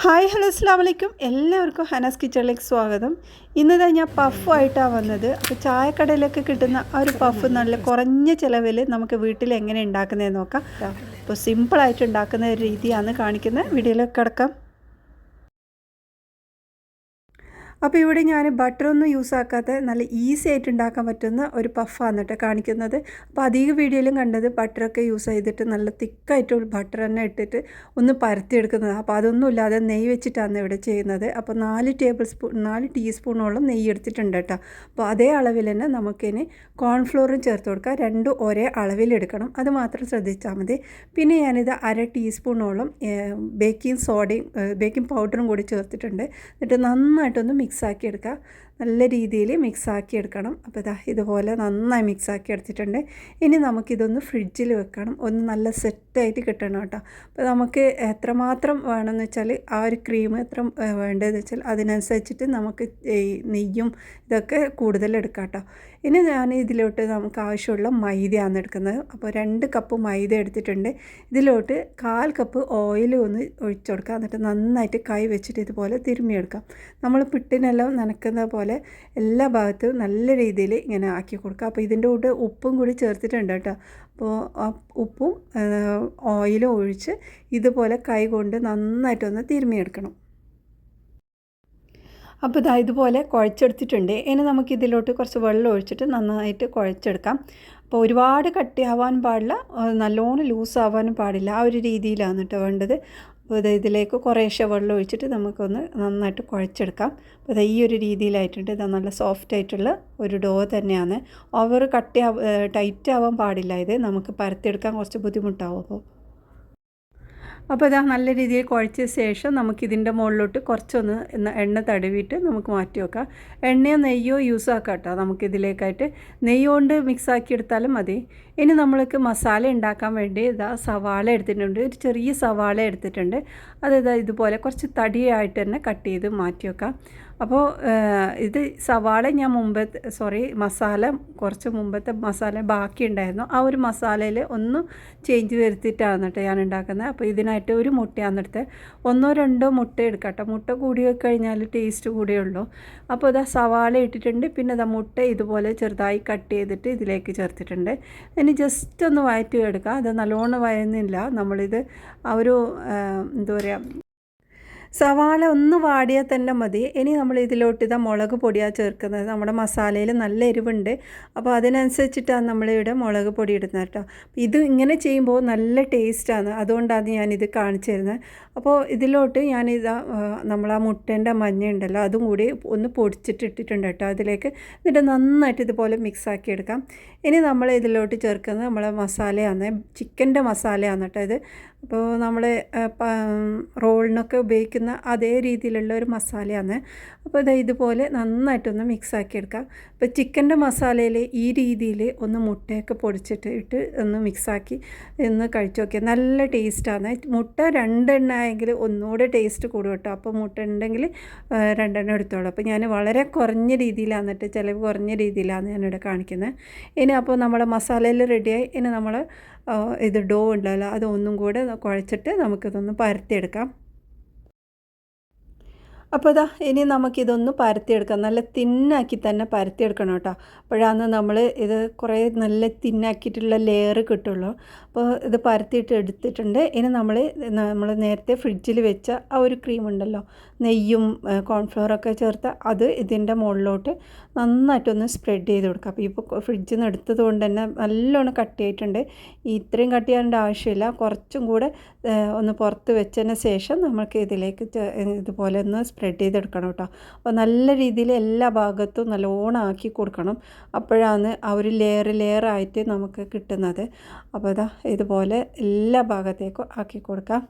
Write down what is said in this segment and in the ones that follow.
Hi hello അസ്സാം വലൈക്കും. എല്ലാവർക്കും ഹനാസ് കിച്ചണിലേക്ക് സ്വാഗതം. ഇന്നിതാ ഞാൻ പഫായിട്ടാണ് വന്നത്. അപ്പോൾ ചായക്കടയിലൊക്കെ കിട്ടുന്ന ആ ഒരു പഫ് നല്ല കുറഞ്ഞ ചിലവിൽ നമുക്ക് വീട്ടിൽ എങ്ങനെ ഉണ്ടാക്കുന്നതെന്ന് നോക്കാം. അപ്പോൾ സിമ്പിളായിട്ട് ഉണ്ടാക്കുന്ന ഒരു രീതിയാണ് കാണിക്കുന്നത്. വീഡിയോയിലേക്ക് കിടക്കാം. അപ്പോൾ ഇവിടെ ഞാൻ ബട്ടറൊന്നും യൂസ് ആക്കാത്ത നല്ല ഈസി ആയിട്ട് ഉണ്ടാക്കാൻ പറ്റുന്ന ഒരു പഫാണ് കേട്ടോ കാണിക്കുന്നത്. അപ്പോൾ അധിക വീഡിയോയിലും കണ്ടത് ബട്ടറൊക്കെ യൂസ് ചെയ്തിട്ട് നല്ല തിക്കായിട്ട് ബട്ടർ തന്നെ ഇട്ടിട്ട് ഒന്ന് പരത്തിയെടുക്കുന്നത്. അപ്പോൾ അതൊന്നും ഇല്ലാതെ നെയ്യ് വെച്ചിട്ടാണ് ഇവിടെ ചെയ്യുന്നത്. അപ്പോൾ 4 ടീസ്പൂണോളം നെയ്യ് എടുത്തിട്ടുണ്ട് കേട്ടോ. അപ്പോൾ അതേ അളവിൽ തന്നെ നമുക്കിനി കോൺഫ്ലോറും ചേർത്ത് കൊടുക്കാം. രണ്ടും ഒരേ അളവിലെടുക്കണം, അത് മാത്രം ശ്രദ്ധിച്ചാൽ മതി. പിന്നെ ഞാനിത് 1/2 ടീസ്പൂണോളം ബേക്കിംഗ് പൗഡറും കൂടി ചേർത്തിട്ടുണ്ട്. എന്നിട്ട് നന്നായിട്ടൊന്ന് മിക്സാക്കി എടുക്കുക. നല്ല രീതിയിൽ മിക്സാക്കി എടുക്കണം. അപ്പോൾ ഇതുപോലെ നന്നായി മിക്സാക്കി എടുത്തിട്ടുണ്ട്. ഇനി നമുക്കിതൊന്ന് ഫ്രിഡ്ജിൽ വെക്കണം, ഒന്ന് നല്ല സെറ്റായിട്ട് കിട്ടണം കേട്ടോ. അപ്പോൾ നമുക്ക് എത്രമാത്രം വേണമെന്ന് വെച്ചാൽ ആ ഒരു ക്രീം എത്ര വേണ്ടതെന്ന് വെച്ചാൽ അതിനനുസരിച്ചിട്ട് നമുക്ക് ഈ നെയ്യും ഇതൊക്കെ കൂടുതൽ എടുക്കാം കേട്ടോ. ഇനി ഞാൻ ഇതിലോട്ട് നമുക്ക് ആവശ്യമുള്ള മൈദയാണ് എടുക്കുന്നത്. അപ്പോൾ 2 കപ്പ് മൈദ എടുത്തിട്ടുണ്ട്. ഇതിലോട്ട് 1/4 കപ്പ് ഓയിൽ ഒന്ന് ഒഴിച്ചു കൊടുക്കുക. എന്നിട്ട് നന്നായിട്ട് കൈ വെച്ചിട്ട് ഇതുപോലെ തിരുമ്മിയെടുക്കാം. നമ്മൾ പിട്ടിനെല്ലാം നനക്കുന്ന പോലെ എല്ലാ ഭാഗത്തും നല്ല രീതിയിൽ ഇങ്ങനെ ആക്കി കൊടുക്കുക. അപ്പോൾ ഇതിൻ്റെ കൂടെ ഉപ്പും കൂടി ചേർത്തിട്ടുണ്ട് കേട്ടോ. അപ്പോൾ ആ ഉപ്പും ഓയിലും ഒഴിച്ച് ഇതുപോലെ കൈ കൊണ്ട് നന്നായിട്ടൊന്ന് തിരുമ്മിയെടുക്കണം. അപ്പോൾ ഇതുപോലെ കുഴച്ചെടുത്തിട്ടുണ്ട്. ഇനി നമുക്കിതിലോട്ട് കുറച്ച് വെള്ളം ഒഴിച്ചിട്ട് നന്നായിട്ട് കുഴച്ചെടുക്കാം. അപ്പോൾ ഒരുപാട് കട്ടിയാവാൻ പാടില്ല, നല്ലോണം ലൂസാവാനും പാടില്ല. ആ ഒരു രീതിയിലാണ് കേട്ടോ വേണ്ടത്. അപ്പോൾ ഇതിലേക്ക് കുറേശ്ശെ വെള്ളം ഒഴിച്ചിട്ട് നമുക്കൊന്ന് നന്നായിട്ട് കുഴച്ചെടുക്കാം. അപ്പോൾ ഈ ഒരു രീതിയിലായിട്ടുണ്ട്. ഇത് നല്ല സോഫ്റ്റ് ആയിട്ടുള്ള ഒരു ഡോ തന്നെയാണ്. ഓവർ ടൈറ്റ് ആവാൻ പാടില്ല. ഇത് നമുക്ക് പരത്തിയെടുക്കാൻ കുറച്ച് ബുദ്ധിമുട്ടാവും. അപ്പോൾ നല്ല രീതിയിൽ കുഴച്ച ശേഷം നമുക്കിതിൻ്റെ മുകളിലോട്ട് കുറച്ചൊന്ന് എണ്ണ തടവിയിട്ട് നമുക്ക് മാറ്റി വെക്കാം. എണ്ണയോ നെയ്യോ യൂസ് ആക്കാം കേട്ടോ. നമുക്കിതിലേക്കായിട്ട് നെയ്യ് കൊണ്ട് മിക്സാക്കി എടുത്താലും മതി. ഇനി നമ്മൾക്ക് മസാല ഉണ്ടാക്കാൻ വേണ്ടി സവാള എടുത്തിട്ടുണ്ട്. ഒരു ചെറിയ സവാള എടുത്തിട്ടുണ്ട്. അത് ഇതുപോലെ കുറച്ച് തടിയായിട്ട് തന്നെ കട്ട് ചെയ്ത് മാറ്റി വെക്കാം. അപ്പോൾ ഇത് സവാള ഞാൻ മസാല കുറച്ച് മുമ്പത്തെ മസാല ബാക്കി ഉണ്ടായിരുന്നു. ആ ഒരു മസാലയിൽ ഒന്ന് ചേഞ്ച് വരുത്തിയിട്ടാണ് കേട്ടോ ഞാൻ ഉണ്ടാക്കുന്നത്. അപ്പോൾ ഇതിനായിട്ട് ഒരു മുട്ടയാണ് എടുത്തത്. 1-2 മുട്ട എടുക്കാം കേട്ടോ. മുട്ട കൂടി കഴിഞ്ഞാൽ ടേസ്റ്റ് കൂടിയുള്ളൂ. അപ്പോൾ സവാള ഇട്ടിട്ടുണ്ട്. പിന്നെ മുട്ട ഇതുപോലെ ചെറുതായി കട്ട് ചെയ്തിട്ട് ഇതിലേക്ക് ചേർത്തിട്ടുണ്ട്. ഇനി ജസ്റ്റ് ഒന്ന് വഴറ്റി എടുക്കുക. അത് നല്ലോണം വഴന്നില്ല. നമ്മളിത് ആ ഒരു എന്താ പറയുക, സവാള ഒന്ന് വാടിയാൽ തന്നെ മതി. ഇനി നമ്മൾ ഇതിലോട്ട് മുളക് പൊടിയാണ് ചേർക്കുന്നത്. നമ്മുടെ മസാലയിൽ നല്ല എരിവുണ്ട്. അപ്പോൾ അതിനനുസരിച്ചിട്ടാണ് നമ്മളിവിടെ മുളക് പൊടി ഇടുന്നത് കേട്ടോ. ഇത് ഇങ്ങനെ ചെയ്യുമ്പോൾ നല്ല ടേസ്റ്റാണ്. അതുകൊണ്ടാണ് ഞാനിത് കാണിച്ചു തരുന്നത്. അപ്പോൾ ഇതിലോട്ട് നമ്മൾ ആ മുട്ടേൻ്റെ മഞ്ഞ ഉണ്ടല്ലോ അതും കൂടി ഒന്ന് പൊടിച്ചിട്ട് ഇട്ടിട്ടുണ്ട് കേട്ടോ അതിലേക്ക്. എന്നിട്ട് നന്നായിട്ട് ഇതുപോലെ മിക്സാക്കി എടുക്കാം. ഇനി നമ്മൾ ഇതിലോട്ട് ചേർക്കുന്നത് നമ്മളെ മസാലയാണ്, ചിക്കൻ്റെ മസാലയാണ് കേട്ടോ ഇത്. അപ്പോൾ നമ്മൾ റോളിനൊക്കെ ഉപയോഗിക്കുന്ന അതേ രീതിയിലുള്ള ഒരു മസാലയാണ്. അപ്പോൾ ഇതുപോലെ നന്നായിട്ടൊന്ന് മിക്സാക്കി എടുക്കാം. അപ്പോൾ ചിക്കൻ്റെ മസാലയിൽ ഈ രീതിയിൽ ഒന്ന് മുട്ടയൊക്കെ പൊടിച്ചിട്ട് ഒന്ന് മിക്സാക്കി ഒന്ന് കഴിച്ച് നോക്കിയാൽ നല്ല ടേസ്റ്റാണ്. മുട്ട 2 എണ്ണ ആയെങ്കിൽ ഒന്നുകൂടെ ടേസ്റ്റ് കൂടും കേട്ടോ. അപ്പോൾ മുട്ട ഉണ്ടെങ്കിൽ 2 എണ്ണം എടുത്തോളൂ. അപ്പോൾ ഞാൻ വളരെ കുറഞ്ഞ രീതിയിലാണ് ചിലവ് കുറഞ്ഞ രീതിയിലാണ് ഞാനിവിടെ കാണിക്കുന്നത്. ഇനി അപ്പോൾ നമ്മുടെ മസാലയിൽ റെഡിയായി. ഇനി നമ്മൾ ഇത് ഡോ ഉണ്ടല്ലോ അത് ഒന്നും കൂടെ കുഴച്ചിട്ട് നമുക്കിതൊന്ന് പരത്തിയെടുക്കാം. അപ്പോൾ ഇനി നമുക്കിതൊന്ന് പരത്തിയെടുക്കാം. നല്ല തിന്നാക്കി തന്നെ പരത്തിയെടുക്കണം കേട്ടോ. അപ്പോഴാണ് നമ്മൾ ഇത് കുറേ നല്ല തിന്നാക്കിയിട്ടുള്ള ലെയർ കിട്ടുള്ളൂ. അപ്പോൾ ഇത് പരത്തിയിട്ട് എടുത്തിട്ടുണ്ട്. ഇനി നമ്മൾ നേരത്തെ ഫ്രിഡ്ജിൽ വെച്ച ആ ഒരു ക്രീം ഉണ്ടല്ലോ, നെയ്യും കോൺഫ്ലവറൊക്കെ ചേർത്ത് അത് ഇതിൻ്റെ മുകളിലോട്ട് നന്നായിട്ടൊന്ന് സ്പ്രെഡ് ചെയ്ത് കൊടുക്കുക. അപ്പോൾ ഇപ്പോൾ ഫ്രിഡ്ജിൽ നിന്ന് എടുത്തത് കൊണ്ട് തന്നെ നല്ലോണം കട്ടിയായിട്ടുണ്ട്. ഇത്രയും കട്ടിയാകേണ്ട ആവശ്യമില്ല. കുറച്ചും കൂടെ ഒന്ന് പുറത്ത് വെച്ചതിന് ശേഷം നമുക്ക് ഇതിലേക്ക് ഇതുപോലെ ഒന്ന് സ്പ്രെഡ് ചെയ്തെടുക്കണം കേട്ടോ. അപ്പോൾ നല്ല രീതിയിൽ എല്ലാ ഭാഗത്തും നല്ലോണം ആക്കി കൊടുക്കണം. അപ്പോഴാണ് ആ ഒരു ലെയറായിട്ട് നമുക്ക് കിട്ടുന്നത്. അപ്പോൾ ഇതുപോലെ എല്ലാ ഭാഗത്തേക്കും ആക്കി കൊടുക്കാം.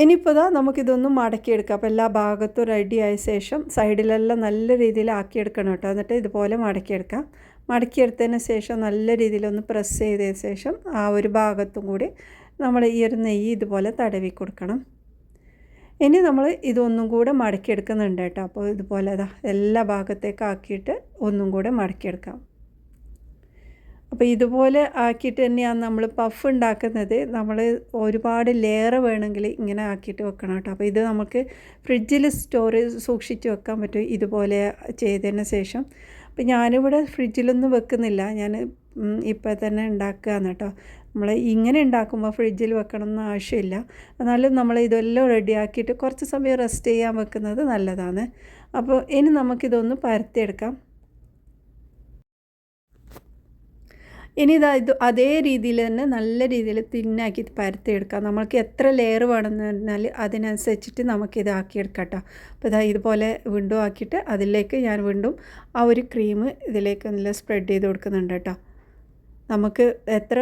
ഇനിയിപ്പോൾ നമുക്കിതൊന്നും മടക്കിയെടുക്കാം. അപ്പോൾ എല്ലാ ഭാഗത്തും റെഡിയായ ശേഷം സൈഡിലെല്ലാം നല്ല രീതിയിൽ ആക്കിയെടുക്കണം കേട്ടോ. എന്നിട്ട് ഇതുപോലെ മടക്കിയെടുക്കാം. മടക്കിയെടുത്തതിന് ശേഷം നല്ല രീതിയിലൊന്ന് പ്രസ് ചെയ്തതിന് ശേഷം ആ ഒരു ഭാഗത്തും കൂടി നമ്മൾ ഈ ഒരു നെയ്യ് ഇതുപോലെ തടവി കൊടുക്കണം. ഇനി നമ്മൾ ഇതൊന്നും കൂടെ മടക്കിയെടുക്കുന്നുണ്ട് കേട്ടോ. അപ്പോൾ ഇതുപോലെ എല്ലാ ഭാഗത്തേക്ക് ആക്കിയിട്ട് ഒന്നും കൂടെ മടക്കിയെടുക്കാം. അപ്പോൾ ഇതുപോലെ ആക്കിയിട്ട് തന്നെയാണ് നമ്മൾ പഫ് ഉണ്ടാക്കുന്നത്. നമ്മൾ ഒരുപാട് ലെയർ വേണമെങ്കിൽ ഇങ്ങനെ ആക്കിയിട്ട് വെക്കണം കേട്ടോ. അപ്പോൾ ഇത് നമുക്ക് ഫ്രിഡ്ജിൽ സൂക്ഷിച്ച് വെക്കാൻ പറ്റും ഇതുപോലെ ചെയ്തതിന് ശേഷം. അപ്പോൾ ഞാനിവിടെ ഫ്രിഡ്ജിലൊന്നും വെക്കുന്നില്ല, ഞാൻ ഇപ്പോൾ തന്നെ ഉണ്ടാക്കുകയാണ് കേട്ടോ. നമ്മൾ ഇങ്ങനെ ഉണ്ടാക്കുമ്പോൾ ഫ്രിഡ്ജിൽ വെക്കണം എന്ന് ആവശ്യമില്ല. എന്നാലും നമ്മൾ ഇതെല്ലാം റെഡിയാക്കിയിട്ട് കുറച്ച് സമയം റെസ്റ്റ് ചെയ്യാൻ വെക്കുന്നത് നല്ലതാണ്. അപ്പോൾ ഇനി നമുക്കിതൊന്ന് പരത്തിയെടുക്കാം. ഇനി ഇത് അതേ രീതിയിൽ തന്നെ നല്ല രീതിയിൽ തിന്നാക്കി പരത്തിയെടുക്കാം. നമ്മൾക്ക് എത്ര ലെയർ വേണമെന്ന് പറഞ്ഞാൽ അതിനനുസരിച്ചിട്ട് നമുക്കിത് ആക്കിയെടുക്കാം കേട്ടോ. അപ്പോൾ ഇതുപോലെ വീണ്ടും ആക്കിയിട്ട് അതിലേക്ക് ഞാൻ വീണ്ടും ആ ഒരു ക്രീം ഇതിലേക്ക് നല്ല സ്പ്രെഡ് ചെയ്ത് കൊടുക്കുന്നുണ്ട് കേട്ടോ. നമുക്ക് എത്ര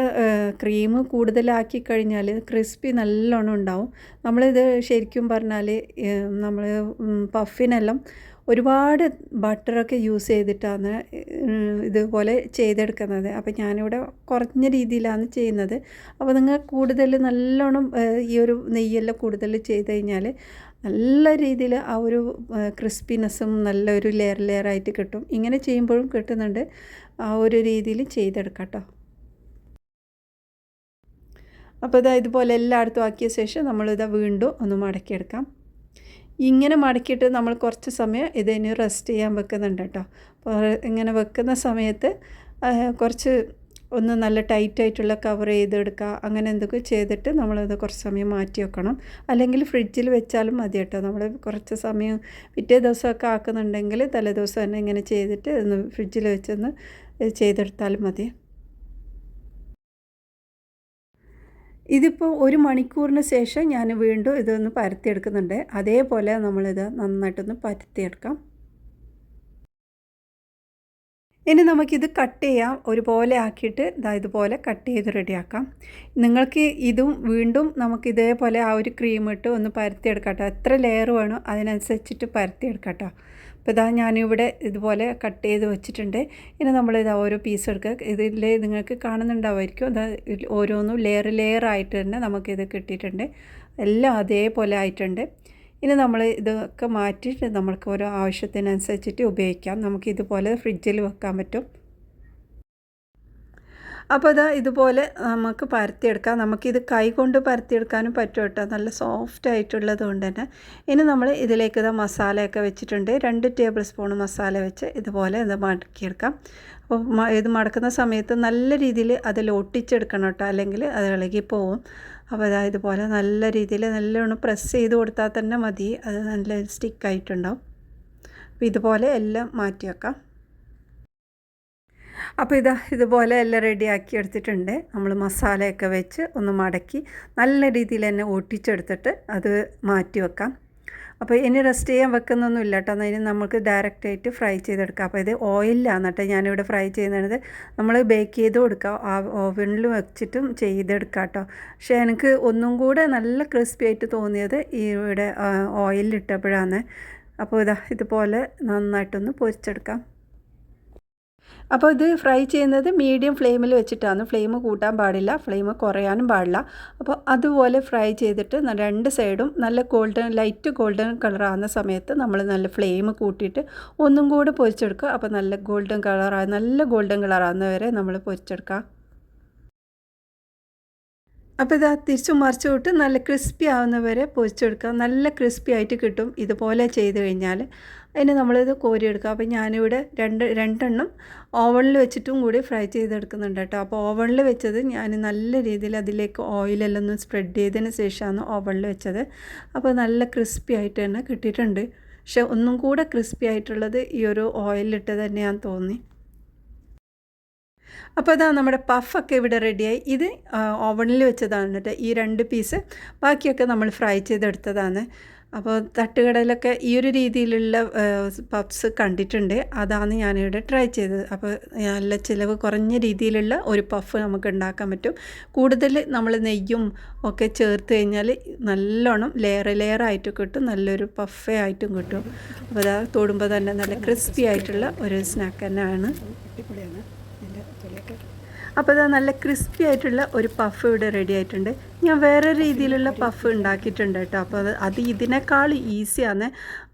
ക്രീം കൂടുതലാക്കി കഴിഞ്ഞാൽ ക്രിസ്പി നല്ലോണം ഉണ്ടാവും. നമ്മളിത് ശരിക്കും പറഞ്ഞാൽ നമ്മൾ പഫിനെല്ലാം ഒരുപാട് ബട്ടറൊക്കെ യൂസ് ചെയ്തിട്ടാണ് ഇതുപോലെ ചെയ്തെടുക്കുന്നത്. അപ്പോൾ ഞാനിവിടെ കുറഞ്ഞ രീതിയിലാണ് ചെയ്യുന്നത്. അപ്പോൾ നിങ്ങൾ കൂടുതൽ നല്ലോണം ഈ ഒരു നെയ്യെല്ലാം കൂടുതൽ ചെയ്ത് കഴിഞ്ഞാൽ നല്ല രീതിയിൽ ആ ഒരു ക്രിസ്പിനെസ്സും നല്ലൊരു ലെയറായിട്ട് കിട്ടും. ഇങ്ങനെ ചെയ്യുമ്പോഴും കിട്ടുന്നുണ്ട്. ആ ഒരു രീതിയിൽ ചെയ്തെടുക്കാം കേട്ടോ. അപ്പോൾ ഇതുപോലെ എല്ലായിടത്തും ആക്കിയ ശേഷം നമ്മളിത് വീണ്ടും ഒന്ന് മടക്കിയെടുക്കാം. ഇങ്ങനെ മടക്കിയിട്ട് നമ്മൾ കുറച്ച് സമയം ഇതിന് റെസ്റ്റ് ചെയ്യാൻ വെക്കുന്നുണ്ട് കേട്ടോ. അപ്പോൾ ഇങ്ങനെ വെക്കുന്ന സമയത്ത് കുറച്ച് ഒന്ന് നല്ല ടൈറ്റായിട്ടുള്ള കവർ ചെയ്തെടുക്കുക, അങ്ങനെ എന്തൊക്കെ ചെയ്തിട്ട് നമ്മളത് കുറച്ച് സമയം മാറ്റി വെക്കണം. അല്ലെങ്കിൽ ഫ്രിഡ്ജിൽ വെച്ചാലും മതി കേട്ടോ. നമ്മൾ കുറച്ച് സമയം പിറ്റേ ദിവസമൊക്കെ ആക്കുന്നുണ്ടെങ്കിൽ തലേദിവസം തന്നെ ഇങ്ങനെ ചെയ്തിട്ട് ഒന്ന് ഫ്രിഡ്ജിൽ വെച്ചൊന്ന് ചെയ്തെടുത്താലും മതി. ഇതിപ്പോൾ 1 മണിക്കൂറിന് ശേഷം ഞാൻ വീണ്ടും ഇതൊന്ന് പരത്തിയെടുക്കുന്നുണ്ട്. അതേപോലെ നമ്മളിത് നന്നായിട്ടൊന്ന് പരത്തിയെടുക്കാം. ഇനി നമുക്കിത് കട്ട് ചെയ്യാം. ഒരുപോലെ ആക്കിയിട്ട് ഇതുപോലെ കട്ട് ചെയ്ത് റെഡിയാക്കാം. നിങ്ങൾക്ക് ഇതും വീണ്ടും നമുക്ക് ഇതേപോലെ ആ ഒരു ക്രീം ഇട്ട് ഒന്ന് പരത്തിയെടുക്കാം കേട്ടോ. എത്ര ലെയർ വേണോ അതിനനുസരിച്ചിട്ട് പരത്തിയെടുക്കാം കേട്ടോ. അപ്പോൾ ഞാനിവിടെ ഇതുപോലെ കട്ട് ചെയ്ത് വെച്ചിട്ടുണ്ട്. ഇനി നമ്മളിത് ഓരോ പീസ് എടുക്കുക. ഇതിൽ നിങ്ങൾക്ക് കാണുന്നുണ്ടാവുമായിരിക്കും, ഓരോന്നും ലെയർ ആയിട്ട് തന്നെ നമുക്കിത് കിട്ടിയിട്ടുണ്ട്. എല്ലാം അതേപോലെ ആയിട്ടുണ്ട്. ഇനി നമ്മൾ ഇതൊക്കെ മാറ്റിയിട്ട് നമ്മൾക്ക് ഓരോ ആവശ്യത്തിനനുസരിച്ചിട്ട് ഉപയോഗിക്കാം. നമുക്കിതുപോലെ ഫ്രിഡ്ജിൽ വെക്കാൻ പറ്റും. അപ്പോൾ ഇതുപോലെ നമുക്ക് പരത്തിയെടുക്കാം. നമുക്കിത് കൈ കൊണ്ട് പരത്തിയെടുക്കാനും പറ്റും കേട്ടോ, നല്ല സോഫ്റ്റ് ആയിട്ടുള്ളത് കൊണ്ട് തന്നെ. ഇനി നമ്മൾ ഇതിലേക്ക് മസാലയൊക്കെ വെച്ചിട്ടുണ്ട്. 2 ടേബിൾ സ്പൂൺ മസാല വെച്ച് ഇതുപോലെ മടക്കിയെടുക്കാം. അപ്പോൾ ഇത് മടക്കുന്ന സമയത്ത് നല്ല രീതിയിൽ അതിൽ ഒട്ടിച്ചെടുക്കണം കേട്ടോ, അല്ലെങ്കിൽ അത് ഇളകിപ്പോവും. അപ്പോൾ ഇതുപോലെ നല്ല രീതിയിൽ നല്ലോണം പ്രസ് ചെയ്ത് കൊടുത്താൽ തന്നെ മതി, അത് നല്ല സ്റ്റിക്കായിട്ടുണ്ടാവും. അപ്പോൾ ഇതുപോലെ എല്ലാം മാറ്റി വെക്കാം. അപ്പോൾ ഇതുപോലെ എല്ലാം റെഡിയാക്കി എടുത്തിട്ടുണ്ട്. നമ്മൾ മസാലയൊക്കെ വെച്ച് ഒന്ന് മടക്കി നല്ല രീതിയിൽ തന്നെ ഒട്ടിച്ചെടുത്തിട്ട് അത് മാറ്റി വെക്കാം. അപ്പോൾ ഇനി റെസ്റ്റ് ചെയ്യാൻ വെക്കുന്നൊന്നുമില്ല കേട്ടോ. ഇനി നമുക്ക് ഡയറക്റ്റായിട്ട് ഫ്രൈ ചെയ്തെടുക്കാം. അപ്പോൾ ഇത് ഓയിലാണ് കേട്ടോ ഞാനിവിടെ ഫ്രൈ ചെയ്യുന്നത്. നമ്മൾ ബേക്ക് ചെയ്ത് കൊടുക്കാം, ആ ഓവനിൽ വെച്ചിട്ടും ചെയ്തെടുക്കാം കേട്ടോ. പക്ഷേ എനിക്ക് ഒന്നും കൂടെ നല്ല ക്രിസ്പി ആയിട്ട് തോന്നിയത് ഇവിടെ ഓയിലിട്ടപ്പോഴാണ്. അപ്പോൾ ഇതുപോലെ നന്നായിട്ടൊന്ന് പൊരിച്ചെടുക്കാം. അപ്പോൾ ഇത് ഫ്രൈ ചെയ്യുന്നത് മീഡിയം ഫ്ലെയിമിൽ വെച്ചിട്ടാണ്. ഫ്ലെയിം കൂട്ടാൻ പാടില്ല, ഫ്ലെയിം കുറയാനും പാടില്ല. അപ്പോൾ അതുപോലെ ഫ്രൈ ചെയ്തിട്ട് 2 സൈഡും നല്ല ലൈറ്റ് ഗോൾഡൻ കളറാകുന്ന സമയത്ത് നമ്മൾ നല്ല ഫ്ലെയിം കൂട്ടിയിട്ട് ഒന്നും കൂടെ പൊരിച്ചെടുക്കുക. അപ്പോൾ നല്ല ഗോൾഡൻ കളറാകുന്ന വരെ നമ്മൾ പൊരിച്ചെടുക്കുക. അപ്പോൾ തിരിച്ചു മറിച്ച് വിട്ട് നല്ല ക്രിസ്പി ആവുന്നവരെ പൊരിച്ചെടുക്കുക. നല്ല ക്രിസ്പി ആയിട്ട് കിട്ടും ഇതുപോലെ ചെയ്ത് കഴിഞ്ഞാൽ. അതിന് നമ്മളിത് കോരിയെടുക്കുക. അപ്പോൾ ഞാനിവിടെ രണ്ടെണ്ണം ഓവനിൽ വെച്ചിട്ടും കൂടി ഫ്രൈ ചെയ്തെടുക്കുന്നുണ്ട് കേട്ടോ. അപ്പോൾ ഓവനിൽ വെച്ചത് ഞാൻ നല്ല രീതിയിൽ അതിലേക്ക് ഓയിലെല്ലാം ഒന്ന് സ്പ്രെഡ് ചെയ്തതിന് ശേഷമാണ് ഓവനിൽ വെച്ചത്. അപ്പോൾ നല്ല ക്രിസ്പി ആയിട്ട് തന്നെ കിട്ടിയിട്ടുണ്ട്. പക്ഷെ ഒന്നും കൂടെ ക്രിസ്പി ആയിട്ടുള്ളത് ഈ ഒരു ഓയിലിട്ട് തന്നെയാണെന്ന് തോന്നി. അപ്പോൾ നമ്മുടെ പഫൊക്കെ ഇവിടെ റെഡിയായി. ഇത് ഓവനിൽ വെച്ചതാണ് കേട്ടോ ഈ 2 പീസ്. ബാക്കിയൊക്കെ നമ്മൾ ഫ്രൈ ചെയ്തെടുത്തതാണ്. അപ്പോൾ തട്ടുകടയിലൊക്കെ ഈ ഒരു രീതിയിലുള്ള പഫ്സ് കണ്ടിട്ടുണ്ട്, അതാണ് ഞാനിവിടെ ട്രൈ ചെയ്തത്. അപ്പോൾ നല്ല ചിലവ് കുറഞ്ഞ രീതിയിലുള്ള ഒരു പഫ് നമുക്ക് ഉണ്ടാക്കാൻ പറ്റും. കൂടുതൽ നമ്മൾ നെയ്യും ഒക്കെ ചേർത്ത് കഴിഞ്ഞാൽ നല്ലോണം ലെയറായിട്ട് കിട്ടും, നല്ലൊരു പഫേ ആയിട്ടും കിട്ടും. അപ്പോൾ തൊടുമ്പോൾ തന്നെ നല്ല ക്രിസ്പി ആയിട്ടുള്ള ഒരു സ്നാക്ക് തന്നെയാണ്. അപ്പോൾ അത് നല്ല ക്രിസ്പി ആയിട്ടുള്ള ഒരു പഫ് ഇവിടെ റെഡി ആയിട്ടുണ്ട്. ഞാൻ വേറെ രീതിയിലുള്ള പഫ് ഉണ്ടാക്കിയിട്ടുണ്ട് കേട്ടോ. അപ്പോൾ അത് ഇതിനേക്കാൾ ഈസിയാണ്.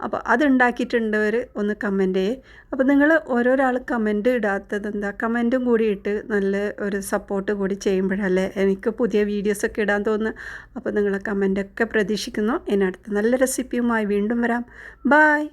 അപ്പോൾ അത് ഉണ്ടാക്കിയിട്ടുണ്ടവർ ഒന്ന് കമൻറ്റ് ചെയ്യേ. അപ്പോൾ നിങ്ങൾ ഓരോരാൾ കമൻറ്റ് ഇടാത്തത് എന്താ, കമൻറ്റും കൂടി ഇട്ട് നല്ല ഒരു സപ്പോർട്ട് കൂടി ചെയ്യുമ്പോഴല്ലേ എനിക്ക് പുതിയ വീഡിയോസൊക്കെ ഇടാൻ തോന്നുന്നു. അപ്പോൾ നിങ്ങളെ കമൻറ്റൊക്കെ പ്രതീക്ഷിക്കുന്നു. ഇനി അടുത്ത നല്ല റെസിപ്പിയുമായി വീണ്ടും വരാം. ബായ്.